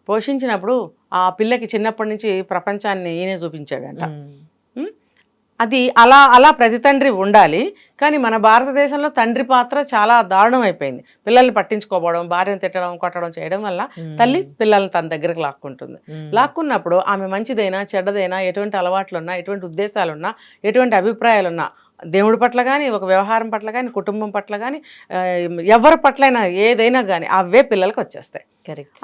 పోషించినప్పుడు ఆ పిల్లకి చిన్నప్పటి నుంచి ప్రపంచాన్ని ఈయనే చూపించాడంట. అది అలా ప్రతి తండ్రి ఉండాలి. కానీ మన భారతదేశంలో తండ్రి పాత్ర చాలా దారుణం అయిపోయింది. పిల్లల్ని పట్టించుకోవడం, భార్యను తిట్టడం, కొట్టడం చేయడం వల్ల తల్లి పిల్లల్ని తన దగ్గరకు లాక్కుంటుంది. లాక్కున్నప్పుడు ఆమె మంచిదైనా చెడ్డదైనా, ఎటువంటి అలవాట్లున్నా, ఎటువంటి ఉద్దేశాలున్నా, ఎటువంటి అభిప్రాయాలున్నా, దేవుడి పట్ల కానీ, ఒక వ్యవహారం పట్ల కానీ, కుటుంబం పట్ల కానీ, ఎవరి పట్లైనా ఏదైనా కానీ అవే పిల్లలకి వచ్చేస్తాయి.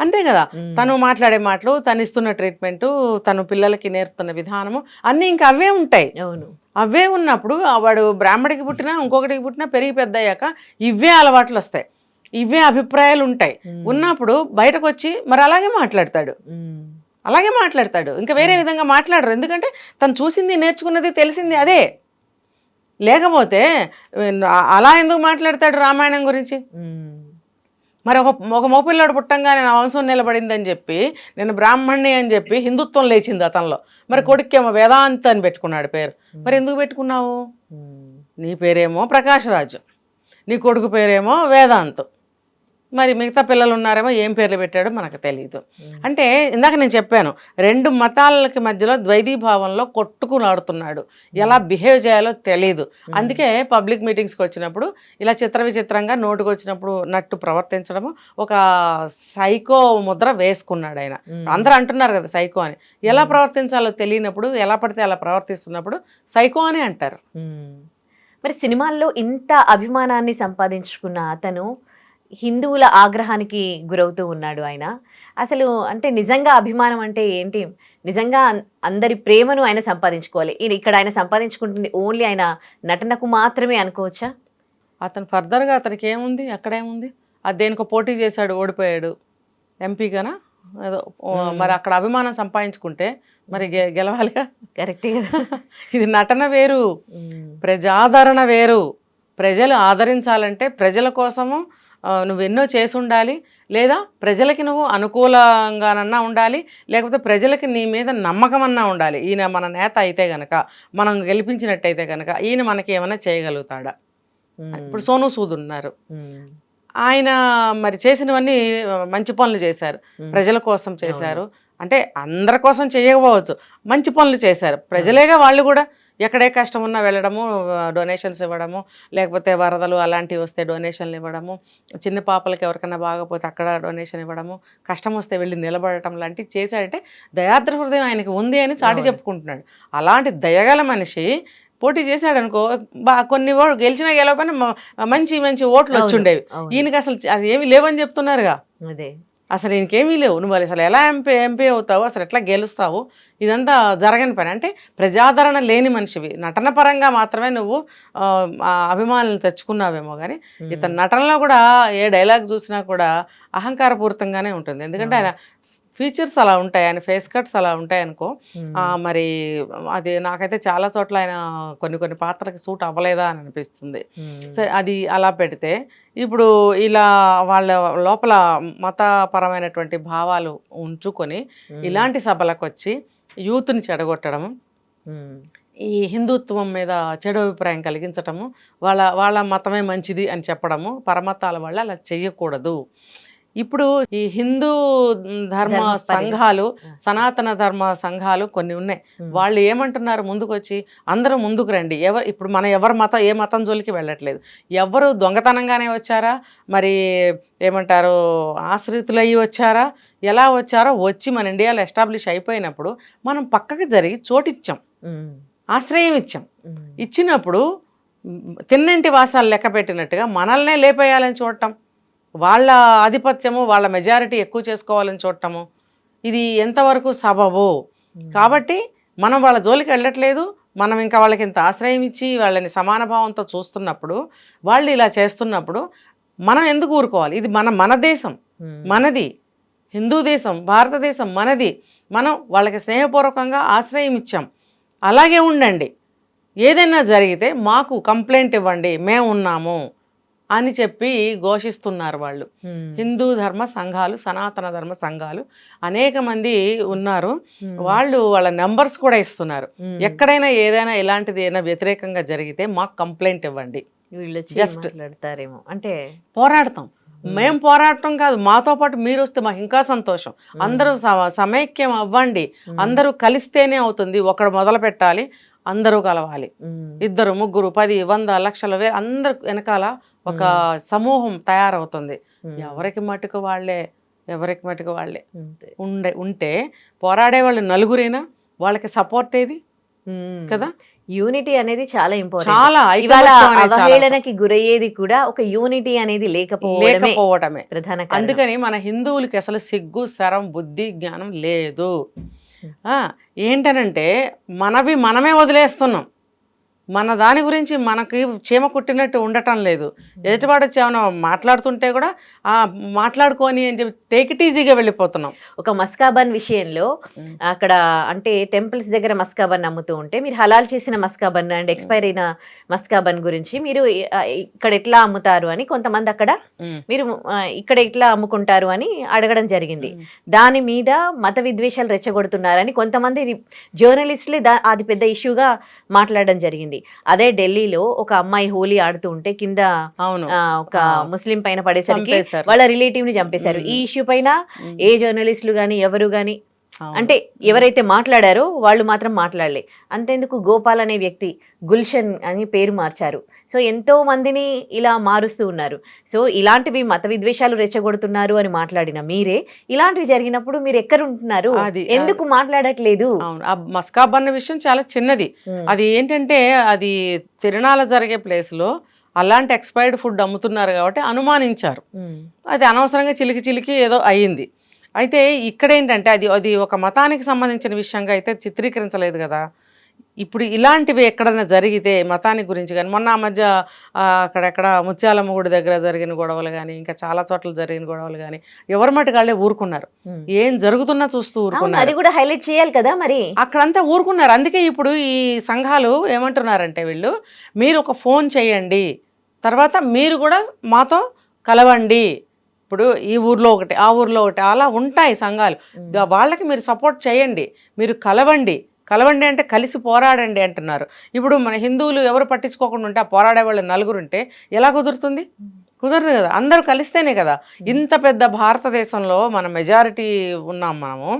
అంతే కదా, తను మాట్లాడే మాటలు, తను ఇస్తున్న ట్రీట్మెంటు, తను పిల్లలకి నేర్పుతున్న విధానము అన్నీ ఇంకా అవే ఉంటాయి. అవే ఉన్నప్పుడు వాడు బ్రాహ్మడికి పుట్టినా, ఇంకొకటికి పుట్టినా, పెరిగి పెద్ద అయ్యాక ఇవే అలవాట్లు వస్తాయి, ఇవే అభిప్రాయాలు ఉంటాయి. ఉన్నప్పుడు బయటకు వచ్చి మరి అలాగే మాట్లాడతాడు, ఇంకా వేరే విధంగా మాట్లాడరు. ఎందుకంటే తను చూసింది, నేర్చుకున్నది, తెలిసింది అదే. లేకపోతే అలా ఎందుకు మాట్లాడతాడు రామాయణం గురించి? మరి ఒక మోపిల్లాడు పుట్టంగానే నా వంశం నిలబడిందని చెప్పి, నేను బ్రాహ్మణ్ణి అని చెప్పి హిందుత్వం లేచింది అతనిలో. మరి కొడుకేమో వేదాంత్ అని పెట్టుకున్నాడు పేరు. మరి ఎందుకు పెట్టుకున్నావు? నీ పేరేమో ప్రకాశరాజు, నీ కొడుకు పేరేమో వేదాంత్, మరి మిగతా పిల్లలు ఉన్నారేమో ఏం పేర్లు పెట్టాడో మనకు తెలియదు. అంటే ఇందాక నేను చెప్పాను, రెండు మతాలకి మధ్యలో ద్వైతీభావంలో కొట్టుకులాడుతున్నాడు, ఎలా బిహేవ్ చేయాలో తెలియదు. అందుకే పబ్లిక్ మీటింగ్స్కి వచ్చినప్పుడు ఇలా విచిత్రంగా నోటుకు వచ్చినప్పుడు నట్టు ప్రవర్తించడము, ఒక సైకో ముద్ర వేసుకున్నాడు ఆయన. అందరూ అంటున్నారు కదా సైకో అని. ఎలా ప్రవర్తించాలో తెలియనప్పుడు, ఎలా పడితే అలా ప్రవర్తిస్తున్నప్పుడు సైకో అని అంటారు. మరి సినిమాల్లో ఇంత అభిమానాన్ని సంపాదించుకున్న అతను హిందువుల ఆగ్రహానికి గురవుతూ ఉన్నాడు ఆయన. అసలు అంటే నిజంగా అభిమానం అంటే ఏంటి? నిజంగా అందరి ప్రేమను ఆయన సంపాదించుకోవాలి. ఇక్కడ ఆయన సంపాదించుకుంటుంది ఓన్లీ ఆయన నటనకు మాత్రమే అనుకోవచ్చా? అతను ఫర్దర్గా అతనికి ఏముంది, అక్కడేముంది? అది దేనికో పోటీ చేశాడు, ఓడిపోయాడు ఎంపీగానా ఏదో. మరి అక్కడ అభిమానం సంపాదించుకుంటే మరి గెలవాలిగా. కరెక్టే కదా. ఇది నటన వేరు, ప్రజాదరణ వేరు. ప్రజలు ఆదరించాలంటే ప్రజల కోసము నువ్వు ఎన్నో చేసి ఉండాలి, లేదా ప్రజలకి నువ్వు అనుకూలంగానన్నా ఉండాలి, లేకపోతే ప్రజలకి నీ మీద నమ్మకం అన్నా ఉండాలి. ఈయన మన నేత అయితే గనక, మనం గెలిపించినట్టయితే కనుక ఈయన మనకి ఏమైనా చేయగలుగుతాడా? ఇప్పుడు సోను సూద్ ఉన్నారు, ఆయన మరి చేసినవన్నీ మంచి పనులు చేశారు, ప్రజల కోసం చేశారు. అంటే అందరి కోసం చేయకపోవచ్చు, మంచి పనులు చేశారు. ప్రజలేగా వాళ్ళు కూడా ఎక్కడే కష్టం ఉన్నా వెళ్ళడము, డొనేషన్స్ ఇవ్వడము, లేకపోతే వరదలు అలాంటివి వస్తే డొనేషన్లు ఇవ్వడము, చిన్న పాపలకి ఎవరికైనా బాగపోతే అక్కడ డొనేషన్ ఇవ్వడము, కష్టం వస్తే వెళ్ళి నిలబడటం లాంటివి చేశాడంటే దయాద్ర హృదయం ఆయనకి ఉంది అని చాటి చెప్పుకుంటున్నాడు. అలాంటి దయగల మనిషి పోటీ చేశాడు అనుకో, కొన్ని గెలిచినా గెలవకపోయినా మంచి మంచి ఓట్లు వచ్చి ఉండేవి. ఈయనకి అసలు ఏమి లేవని చెప్తున్నారుగా. అసలు ఇంకేమీ లేవు. నువ్వు అసలు ఎలా ఎంపీ అవుతావు, అసలు ఎట్లా గెలుస్తావు, ఇదంతా జరగని పని. అంటే ప్రజాదరణ లేని మనిషివి, నటన పరంగా మాత్రమే నువ్వు అభిమానులను తెచ్చుకున్నావేమో కానీ ఇతని నటనలో కూడా ఏ డైలాగ్ చూసినా కూడా అహంకారపూరితంగానే ఉంటుంది. ఎందుకంటే ఆయన ఫీచర్స్ అలా ఉంటాయి, ఆయన ఫేస్ కట్స్ అలా ఉంటాయి అనుకో. మరి అది నాకైతే చాలా చోట్ల ఆయన కొన్ని పాత్రకి సూట్ అవ్వలేదా అని అనిపిస్తుంది. సో అది అలా పెడితే, ఇప్పుడు ఇలా వాళ్ళ లోపల మతపరమైనటువంటి భావాలు ఉంచుకొని ఇలాంటి సభలకు వచ్చి యూత్ని చెడగొట్టడం, ఈ హిందుత్వం మీద చెడు అభిప్రాయం కలిగించటము, వాళ్ళ మతమే మంచిది అని చెప్పడము, పరమతాల వాళ్ళు అలా చెయ్యకూడదు. ఇప్పుడు ఈ హిందూ ధర్మ సంఘాలు, సనాతన ధర్మ సంఘాలు కొన్ని ఉన్నాయి. వాళ్ళు ఏమంటున్నారు, ముందుకు వచ్చి అందరూ ముందుకు రండి, ఇప్పుడు మన ఏ మతం జోలికి వెళ్ళట్లేదు, ఎవరు దొంగతనంగానే వచ్చారా, మరి ఏమంటారు ఆశ్రితులయ్యి వచ్చారా, ఎలా వచ్చారో వచ్చి మన ఇండియాలో ఎస్టాబ్లిష్ అయిపోయినప్పుడు మనం పక్కకి జరిగి చోటిచ్చాం, ఆశ్రయం ఇచ్చాం. ఇచ్చినప్పుడు తిన్నింటి వాసాలు లెక్క పెట్టినట్టుగా మనల్నే లేపేయాలని చూడటం, వాళ్ళ ఆధిపత్యము వాళ్ళ మెజారిటీ ఎక్కువ చేసుకోవాలని చూడటము, ఇది ఎంతవరకు సబబు? కాబట్టి మనం వాళ్ళ జోలికి వెళ్ళట్లేదు, మనం ఇంకా వాళ్ళకి ఇంత ఆశ్రయం ఇచ్చి వాళ్ళని సమాన భావంతో చూస్తున్నప్పుడు, వాళ్ళు ఇలా చేస్తున్నప్పుడు మనం ఎందుకు ఊరుకోవాలి? ఇది మన దేశం, మనది హిందూ దేశం, భారతదేశం మనది. మనం వాళ్ళకి స్నేహపూర్వకంగా ఆశ్రయం ఇచ్చాం, అలాగే ఉండండి. ఏదైనా జరిగితే మాకు కంప్లైంట్ ఇవ్వండి, మేము ఉన్నాము అని చెప్పి ఘోషిస్తున్నారు వాళ్ళు. హిందూ ధర్మ సంఘాలు, సనాతన ధర్మ సంఘాలు అనేక మంది ఉన్నారు. వాళ్ళ నెంబర్స్ కూడా ఇస్తున్నారు. ఎక్కడైనా ఏదైనా ఇలాంటిది ఏదైనా వ్యతిరేకంగా జరిగితే మాకు కంప్లైంట్ ఇవ్వండి. జస్ట్ మాట్లాడతారేమో అంటే పోరాడతాం. మేము పోరాడటం కాదు, మాతో పాటు మీరు వస్తే మాకు ఇంకా సంతోషం. అందరూ సమైక్యం అవ్వండి, అందరూ కలిస్తేనే అవుతుంది. ఒకడు మొదలు పెట్టాలి, అందరూ కలవాలి. 2, 3, 10, 100, లక్షల అందరు వెనకాల ఒక సమూహం తయారవుతుంది. ఎవరికి మటుకు వాళ్ళే ఉంటే పోరాడే వాళ్ళు నలుగురేనా, వాళ్ళకి సపోర్ట్ ఏది కదా. యూనిటీ అనేది చాలా ఇంపార్టెంట్. చాలా అవహేళనకి గురయ్యేది కూడా ఒక యూనిటీ అనేది లేకపోవడమే ప్రధాన. అందుకని మన హిందువులకి అసలు సిగ్గు, శరం, బుద్ధి, జ్ఞానం లేదు. ఏంటనంటే మనమే వదిలేస్తున్నాం. మన దాని గురించి మనకి చీమ కుట్టినట్టు ఉండటం లేదు. ఎదుటివాడు ఏమైనా మాట్లాడుతుంటే కూడా మాట్లాడుకొని అని చెప్పి టేక్ ఇట్ ఈజీగా వెళ్ళిపోతున్నాం. ఒక మస్కాబన్ విషయంలో అక్కడ అంటే టెంపుల్స్ దగ్గర మస్కాబన్ అమ్ముతూ ఉంటే మీరు హలాల్ చేసిన మస్కాబన్ అండ్ ఎక్స్పైర్ అయిన మస్కాబన్ గురించి మీరు ఇక్కడ ఎట్లా అమ్ముతారు అని కొంతమంది అక్కడ మీరు ఇక్కడ ఎట్లా అమ్ముకుంటారు అని అడగడం జరిగింది. దాని మీద మత విద్వేషాలు రెచ్చగొడుతున్నారని కొంతమంది జర్నలిస్టులే అది పెద్ద ఇష్యూగా మాట్లాడడం జరిగింది. అదే ఢిల్లీలో ఒక అమ్మాయి హోలీ ఆడుతూ ఉంటే కింద ఒక ముస్లిం పైన పడేసరికి వాళ్ళ రిలేటివ్ ని చంపేశారు. ఈ ఇష్యూ పైన ఏ జర్నలిస్టులు గాని ఎవరు గాని అంటే ఎవరైతే మాట్లాడారో వాళ్ళు మాత్రం మాట్లాడలే. అంతేందుకు గోపాల్ అనే వ్యక్తి గుల్షన్ అని పేరు మార్చారు. సో ఎంతో మందిని ఇలా మారుస్తూ ఉన్నారు. సో ఇలాంటివి మత విద్వేషాలు రెచ్చగొడుతున్నారు అని మాట్లాడిన మీరే ఇలాంటివి జరిగినప్పుడు మీరు ఎక్కడ ఉంటున్నారు, ఎందుకు మాట్లాడట్లేదు? ఆ మస్కాబ్ అన్న విషయం చాలా చిన్నది. అది ఏంటంటే అది తిరునాళ్ళ జరిగే ప్లేస్ లో అలాంటి ఎక్స్పైర్డ్ ఫుడ్ అమ్ముతున్నారు కాబట్టి అనుమానించారు. అది అనవసరంగా చిలికి ఏదో అయ్యింది. అయితే ఇక్కడ ఏంటంటే అది ఒక మతానికి సంబంధించిన విషయంగా అయితే చిత్రీకరించలేదు కదా. ఇప్పుడు ఇలాంటివి ఎక్కడైనా జరిగితే మతానికి గురించి కానీ, మొన్న ఆ మధ్య అక్కడెక్కడ ముత్యాలమ్మ గుడి దగ్గర జరిగిన గొడవలు కానీ, ఇంకా చాలా చోట్ల జరిగిన గొడవలు కానీ ఎవరి మటుకాళ్ళే ఊరుకున్నారు. ఏం జరుగుతున్నా చూస్తూ ఊరుకున్నారు. అది కూడా హైలైట్ చేయాలి కదా, మరి అక్కడంతా ఊరుకున్నారు. అందుకే ఇప్పుడు ఈ సంఘాలు ఏమంటున్నారంటే, వీళ్ళు మీరు ఒక ఫోన్ చేయండి, తర్వాత మీరు కూడా మాతో కలవండి. ఇప్పుడు ఈ ఊర్లో ఒకటి, ఆ ఊర్లో ఒకటి, అలా ఉంటాయి సంఘాలు. వాళ్ళకి మీరు సపోర్ట్ చేయండి, మీరు కలవండి అంటే కలిసి పోరాడండి అంటున్నారు. ఇప్పుడు మన హిందువులు ఎవరు పట్టించుకోకుండా ఉంటే, ఆ పోరాడే వాళ్ళు నలుగురు ఉంటే ఎలా కుదురుతుంది? కుదరదు కదా. అందరూ కలిస్తేనే కదా. ఇంత పెద్ద భారతదేశంలో మన మెజారిటీ ఉన్నాం మనము.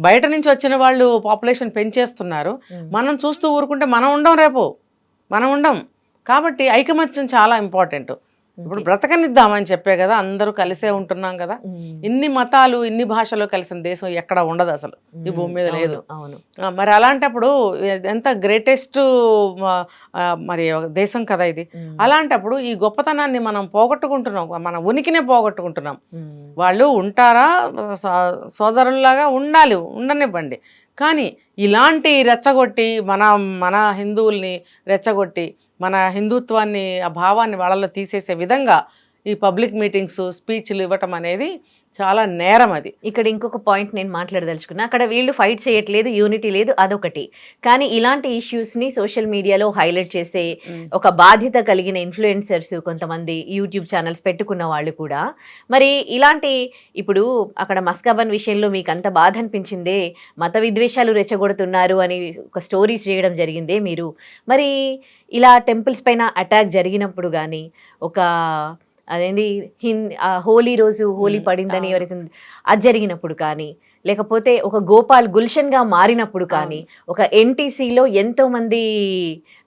బయట నుంచి వచ్చిన వాళ్ళు పాపులేషన్ పెంచేస్తున్నారు. మనం చూస్తూ ఊరుకుంటే మనం ఉండం. కాబట్టి ఐకమత్యం చాలా ఇంపార్టెంట్. ఇప్పుడు బ్రతకనిద్దామని చెప్పే కదా, అందరూ కలిసే ఉంటున్నాం కదా. ఇన్ని మతాలు, ఇన్ని భాషలు కలిసిన దేశం ఎక్కడ ఉండదు అసలు, ఈ భూమి మీద లేదు. మరి అలాంటప్పుడు ఎంత గ్రేటెస్ట్ మరి దేశం కదా ఇది. అలాంటప్పుడు ఈ గొప్పతనాన్ని మనం పోగొట్టుకుంటున్నాం, మన ఉనికినే పోగొట్టుకుంటున్నాం. వాళ్ళు ఉంటారా, సోదరుల్లాగా ఉండనివ్వండి. కానీ ఇలాంటి రెచ్చగొట్టి మన హిందువుల్ని రెచ్చగొట్టి మన హిందుత్వాన్ని, ఆ భావాన్ని వాళ్ళలో తీసేసే విధంగా ఈ పబ్లిక్ మీటింగ్స్, స్పీచ్లు ఇవ్వటం అనేది చాలా నేరం అది. ఇక్కడ ఇంకొక పాయింట్ నేను మాట్లాడదలుచుకున్నా. అక్కడ వీళ్ళు ఫైట్ చేయట్లేదు, యూనిటీ లేదు, అదొకటి. కానీ ఇలాంటి ఇష్యూస్ని సోషల్ మీడియాలో హైలైట్ చేసే ఒక బాధ్యత కలిగిన ఇన్ఫ్లుయెన్సర్స్ కొంతమంది యూట్యూబ్ ఛానల్స్ పెట్టుకున్న వాళ్ళు కూడా మరి ఇలాంటి ఇప్పుడు అక్కడ మస్కాబన్ విషయంలో మీకు అంత బాధ అనిపించిందే, మత విద్వేషాలు రెచ్చగొడుతున్నారు అని ఒక స్టోరీస్ చేయడం జరిగిందే మీరు. మరి ఇలా టెంపుల్స్ పైన అటాక్ జరిగినప్పుడు కానీ ఒక అదేంటి హోలీ రోజు హోలీ పడిందని ఎవరైతే అది జరిగినప్పుడు కానీ, లేకపోతే ఒక గోపాల్ గుల్షన్గా మారినప్పుడు కానీ, ఒక ఎన్టీసీలో ఎంతో మంది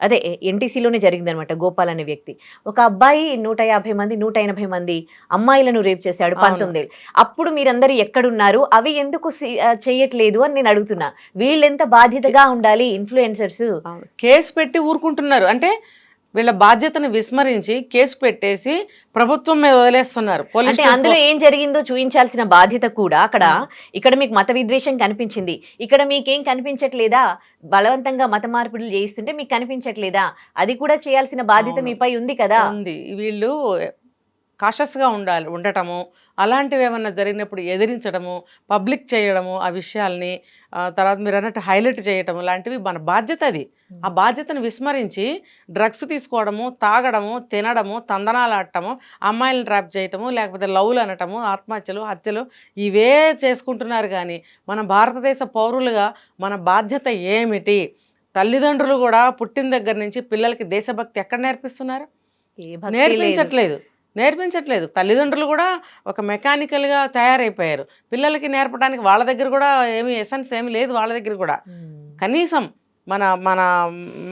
అదే ఎన్టీసీలోనే జరిగిందనమాట. గోపాల్ అనే వ్యక్తి ఒక అబ్బాయి 150 మంది 180 మంది అమ్మాయిలను రేప్ చేశాడు 19 ఏళ్ళు. అప్పుడు మీరందరూ ఎక్కడున్నారు, అవి ఎందుకు చేయట్లేదు అని నేను అడుగుతున్నా. వీళ్ళెంత బాధ్యతగా ఉండాలి ఇన్ఫ్లుయెన్సర్స్. కేసు పెట్టి ఊరుకుంటున్నారు అంటే వీళ్ళ బాధ్యతను విస్మరించి కేసు పెట్టేసి ప్రభుత్వం మీద వదిలేస్తున్నారు. అంటే అందులో ఏం జరిగిందో చూపించాల్సిన బాధ్యత కూడా అక్కడ ఇక్కడ మీకు మత విద్వేషం కనిపించింది, ఇక్కడ మీకేం కనిపించట్లేదా? బలవంతంగా మత మార్పిడులు చేయిస్తుంటే మీకు కనిపించట్లేదా? అది కూడా చేయాల్సిన బాధ్యత మీపై ఉంది కదా. ఉంది. వీళ్ళు కాషస్గా ఉండటము, అలాంటివి ఏమన్నా జరిగినప్పుడు ఎదిరించడము, పబ్లిక్ చేయడము, ఆ విషయాల్ని తర్వాత మీరు అన్నట్టు హైలైట్ చేయటము లాంటివి మన బాధ్యత. అది ఆ బాధ్యతను విస్మరించి డ్రగ్స్ తీసుకోవడము, తాగడము, తినడము, తందనాలాడటము, అమ్మాయిలను ట్రాప్ చేయటము, లేకపోతే లవ్లు అనటము, ఆత్మహత్యలు, హత్యలు ఇవే చేసుకుంటున్నారు. కానీ మన భారతదేశ పౌరులుగా మన బాధ్యత ఏమిటి? తల్లిదండ్రులు కూడా పుట్టిన దగ్గర నుంచి పిల్లలకి దేశభక్తి ఎక్కడ నేర్పిస్తున్నారు? నేర్పించట్లేదు. తల్లిదండ్రులు కూడా ఒక మెకానికల్గా తయారైపోయారు. పిల్లలకి నేర్పడానికి వాళ్ళ దగ్గర కూడా ఎసెన్స్ ఏమి లేదు. వాళ్ళ దగ్గర కూడా కనీసం మన మన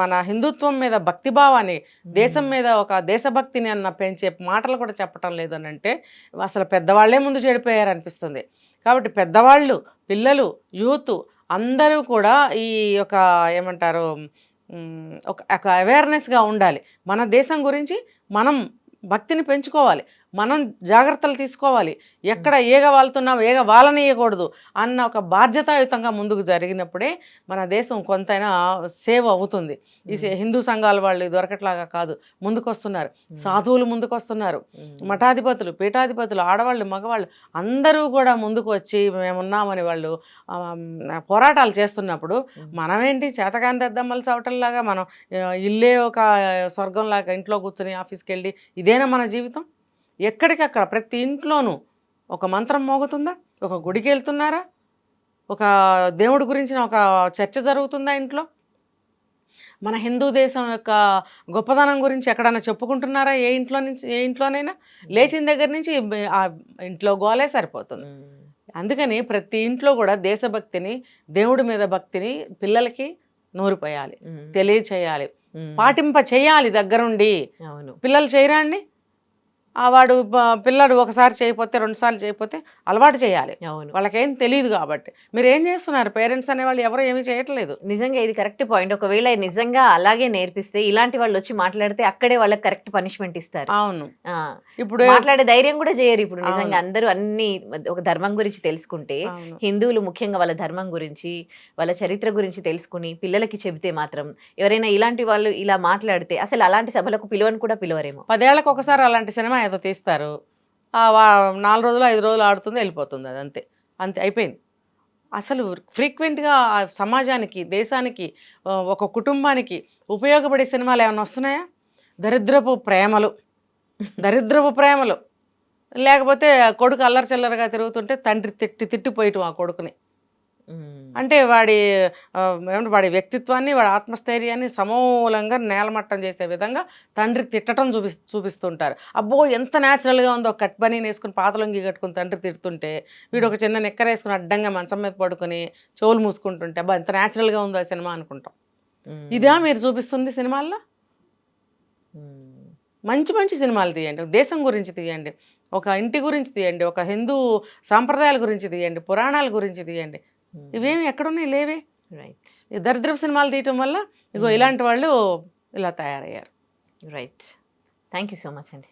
మన హిందుత్వం మీద భక్తిభావాన్ని, దేశం మీద ఒక దేశభక్తిని అన్న పెంచే మాటలు కూడా చెప్పటం లేదు అని అంటే అసలు పెద్దవాళ్లే ముందు చెడిపోయారు అనిపిస్తుంది. కాబట్టి పెద్దవాళ్ళు, పిల్లలు, యూత్ అందరూ కూడా ఈ ఒక ఏమంటారు ఒక అవేర్నెస్గా ఉండాలి. మన దేశం గురించి మనం భక్తిని పెంచుకోవాలి, మనం జాగ్రత్తలు తీసుకోవాలి. ఎక్కడ ఏగ వాళ్తున్నాం, ఏగ వాలనీయకూడదు అన్న ఒక బాధ్యతాయుతంగా ముందుకు జరిగినప్పుడే మన దేశం కొంతైనా సేవ్ అవుతుంది. ఈ హిందూ సంఘాల వాళ్ళు దొరకట్లాగా కాదు, ముందుకొస్తున్నారు. సాధువులు ముందుకొస్తున్నారు, మఠాధిపతులు, పీఠాధిపతులు, ఆడవాళ్ళు, మగవాళ్ళు అందరూ కూడా ముందుకు వచ్చి మేమున్నామని వాళ్ళు పోరాటాలు చేస్తున్నప్పుడు మనమేంటి చేతకాని దద్దమ్మలు చవటంలాగా మనం ఇల్లే ఒక స్వర్గంలాగా ఇంట్లో కూర్చొని ఆఫీస్కి వెళ్ళి ఇదేనా మన జీవితం? ఎక్కడికక్కడ ప్రతి ఇంట్లోనూ ఒక మంత్రం మోగుతుందా? ఒక గుడికి వెళ్తున్నారా? ఒక దేవుడి గురించిన ఒక చర్చ జరుగుతుందా ఇంట్లో? మన హిందూ దేశం యొక్క గొప్పదనం గురించి ఎక్కడైనా చెప్పుకుంటున్నారా? ఏ ఇంట్లోనైనా లేచిన దగ్గర నుంచి ఆ ఇంట్లో గోలే సరిపోతుంది. అందుకని ప్రతి ఇంట్లో కూడా దేశభక్తిని, దేవుడి మీద భక్తిని పిల్లలకి నూరిపోయాలి, తెలియచేయాలి, పాటింప చేయాలి దగ్గరుండి. పిల్లలు చేయరా అండి? వాడు పిల్లడు ఒకసారి చేయకపోతే, 2 సార్లు చేయకపోతే అలవాటు చేయాలి. వాళ్ళకేం తెలియదు కాబట్టి. మీరు ఏం చేస్తున్నారు? పేరెంట్స్ అనేవాళ్ళు ఎవరు ఏమీ చేయట్లేదు. నిజంగా ఇది కరెక్ట్ పాయింట్. ఒకవేళ నిజంగా అలాగే నేర్పిస్తే ఇలాంటి వాళ్ళు వచ్చి మాట్లాడితే అక్కడే వాళ్ళకి కరెక్ట్ పనిష్మెంట్ ఇస్తారు. అవును. ఇప్పుడు మాట్లాడే ధైర్యం కూడా చేయరు. ఇప్పుడు నిజంగా అందరూ అన్ని ఒక ధర్మం గురించి తెలుసుకుంటే, హిందువులు ముఖ్యంగా వాళ్ళ ధర్మం గురించి, వాళ్ళ చరిత్ర గురించి తెలుసుకుని పిల్లలకి చెబితే మాత్రం ఎవరైనా ఇలాంటి వాళ్ళు ఇలా మాట్లాడితే అసలు అలాంటి సభలకు పిలవని కూడా పిలవరేమో. 10 ఏళ్లకు ఒకసారి అలాంటి సినిమా ఏదో తీస్తారు, 4 రోజులు 5 రోజులు ఆడుతుంది, వెళ్ళిపోతుంది. అది అంతే, అంతే అయిపోయింది. అసలు ఫ్రీక్వెంట్గా సమాజానికి, దేశానికి, ఒక కుటుంబానికి ఉపయోగపడే సినిమాలు ఏమైనా వస్తున్నాయా? దరిద్రపు ప్రేమలు, లేకపోతే కొడుకు అల్లరి చిల్లరగా తిరుగుతుంటే తండ్రి తిట్టిపోయటం ఆ కొడుకుని. అంటే వాడి వ్యక్తిత్వాన్ని, వాడి ఆత్మస్థైర్యాన్ని సమూలంగా నేలమట్టం చేసే విధంగా తండ్రి తిట్టడం చూపిస్తుంటారు. అబ్బో ఎంత న్యాచురల్గా ఉందో, కట్ బనీని వేసుకుని పాతలొంగి కట్టుకుని తండ్రి తిడుతుంటే, వీడు ఒక చిన్న నిక్కర వేసుకుని అడ్డంగా మంచం మీద పడుకొని చెవులు మూసుకుంటుంటే అబ్బా ఎంత న్యాచురల్గా ఉందో ఆ సినిమా అనుకుంటాం. ఇదా మీరు చూపిస్తుంది సినిమాల్లో? మంచి మంచి సినిమాలు తీయండి, దేశం గురించి తీయండి, ఒక ఇంటి గురించి తీయండి, ఒక హిందూ సాంప్రదాయాల గురించి తీయండి, పురాణాల గురించి తీయండి. ఇవేమి ఎక్కడున్నాయి? లేవే. రైట్. దరిద్రపు సినిమాలు తీయటం వల్ల ఇగో ఇలాంటి వాళ్ళు ఇలా తయారయ్యారు. Right. Thank you so much అండి.